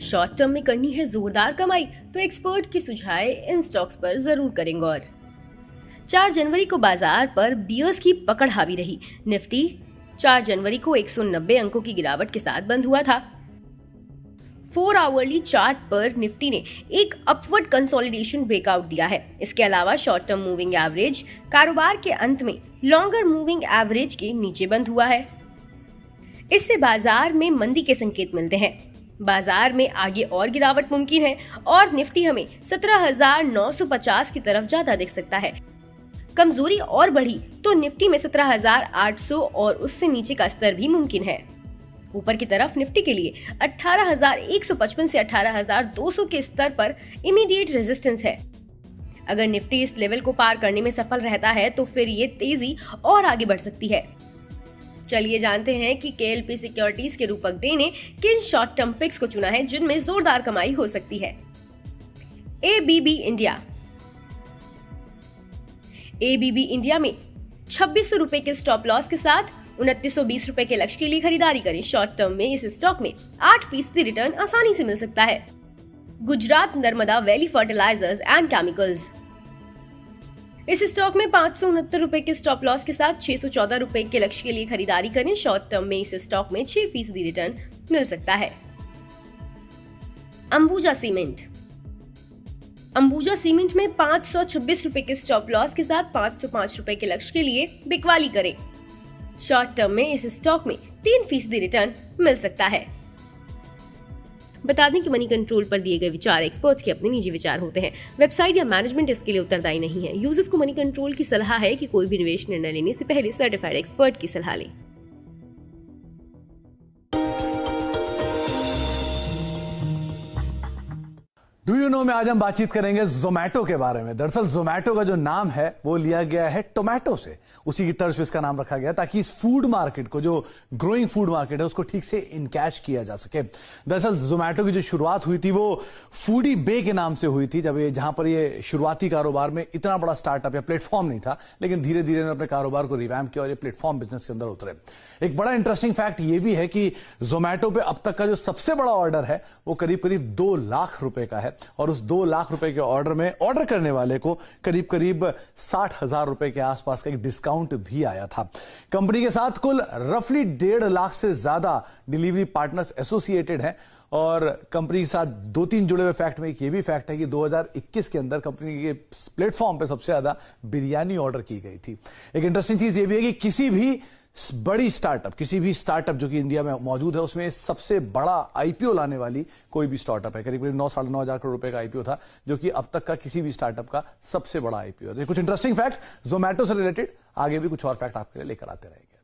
Short term में करनी है जोरदार कमाई तो एक्सपर्ट की सुझाए इन स्टॉक्स पर जरूर करें गौर। 4 जनवरी को बाजार पर बियर्स की पकड़ हावी रही। निफ्टी 4 जनवरी को 190 अंकों की गिरावट के साथ बंद हुआ था। 4 आवरली चार्ट पर निफ्टी ने एक अपवर्ड कंसोलिडेशन ब्रेकआउट दिया है। इसके अलावा शॉर्ट टर्म मूविंग एवरेज कारोबार के अंत में लॉन्गर मूविंग एवरेज के नीचे बंद हुआ है। इससे बाजार में मंदी के संकेत मिलते हैं। बाजार में आगे और गिरावट मुमकिन है और निफ्टी हमें 17,950 की तरफ जाता दिख सकता है। कमजोरी और बढ़ी तो निफ्टी में 17,800 और उससे नीचे का स्तर भी मुमकिन है। ऊपर की तरफ निफ्टी के लिए 18,155 से 18,200 के स्तर पर इमीडिएट रेजिस्टेंस है। अगर निफ्टी इस लेवल को पार करने में सफल रहता है तो फिर ये तेजी और आगे बढ़ सकती है। चलिए जानते हैं कि केएलपी सिक्योरिटीज के रूपक डे ने किन शॉर्ट टर्म पिक्स को चुना है जिनमें जोरदार कमाई हो सकती है। ABB India. एबीबी इंडिया में 2600 रुपए के स्टॉप लॉस के साथ 2920 रुपए के लक्ष्य के लिए खरीदारी करें। शॉर्ट टर्म में इस स्टॉक में 8% रिटर्न आसानी से मिल सकता है। Gujarat Narmada valley fertilisers and chemicals. इस स्टॉक में 569 रुपए के स्टॉप लॉस के साथ 614 रुपए के लक्ष्य के लिए खरीदारी करें। शॉर्ट टर्म में इस स्टॉक में 6% रिटर्न मिल सकता है। अंबुजा सीमेंट। अंबुजा सीमेंट में 526 रुपए के स्टॉप लॉस के साथ 505 रुपए के लक्ष्य के लिए बिकवाली करें। शॉर्ट टर्म में इस स्टॉक में 3% रिटर्न मिल सकता है। बता दें कि मनी कंट्रोल पर दिए गए विचार एक्सपर्ट्स के अपने निजी विचार होते हैं। वेबसाइट या मैनेजमेंट इसके लिए उत्तरदायी नहीं है। यूजर्स को मनी कंट्रोल की सलाह है कि कोई भी निवेश निर्णय लेने से पहले सर्टिफाइड एक्सपर्ट की सलाह लें। डू यू नो में आज हम बातचीत करेंगे जोमैटो के बारे में। दरअसल जोमैटो का जो नाम है वो लिया गया है टोमेटो से, उसी की तर्ज पे इसका नाम रखा गया ताकि इस फूड मार्केट को, जो ग्रोइंग फूड मार्केट है, उसको ठीक से इनकैच किया जा सके। दरअसल जोमैटो की जो शुरुआत हुई थी वो फूडी बे के नाम से हुई थी, जहां पर ये शुरुआती कारोबार में इतना बड़ा स्टार्टअप या प्लेटफॉर्म नहीं था, लेकिन धीरे धीरे अपने कारोबार को रिवैम्प किया और ये प्लेटफॉर्म बिजनेस के अंदर उतरे। एक बड़ा इंटरेस्टिंग फैक्ट ये भी है कि जोमैटो पे अब तक का जो सबसे बड़ा ऑर्डर है वो करीब करीब 2 लाख रुपए का है और उस 2 लाख रुपए के ऑर्डर में ऑर्डर करने वाले को करीब करीब 60,000 रुपए के आसपास का एक डिस्काउंट भी आया था। कंपनी के साथ कुल रफली 1.5 लाख से ज्यादा डिलीवरी पार्टनर्स एसोसिएटेड हैं और कंपनी के साथ 2-3 जुड़े हुए फैक्ट में एक ये भी फैक्ट है कि 2021 के अंदर कंपनी के प्लेटफॉर्म पे सबसे ज्यादा बिरयानी ऑर्डर की गई थी। एक इंटरेस्टिंग चीज ये भी है कि किसी भी स्टार्टअप जो कि इंडिया में मौजूद है उसमें सबसे बड़ा आईपीओ लाने वाली कोई भी स्टार्टअप है। करीब 9-9.5 हजार करोड़ रुपए का आईपीओ था, जो कि अब तक का किसी भी स्टार्टअप का सबसे बड़ा आईपीओ है। कुछ इंटरेस्टिंग फैक्ट जोमैटो से रिलेटेड, आगे भी कुछ और फैक्ट आपके लिए लेकर आते रहेंगे।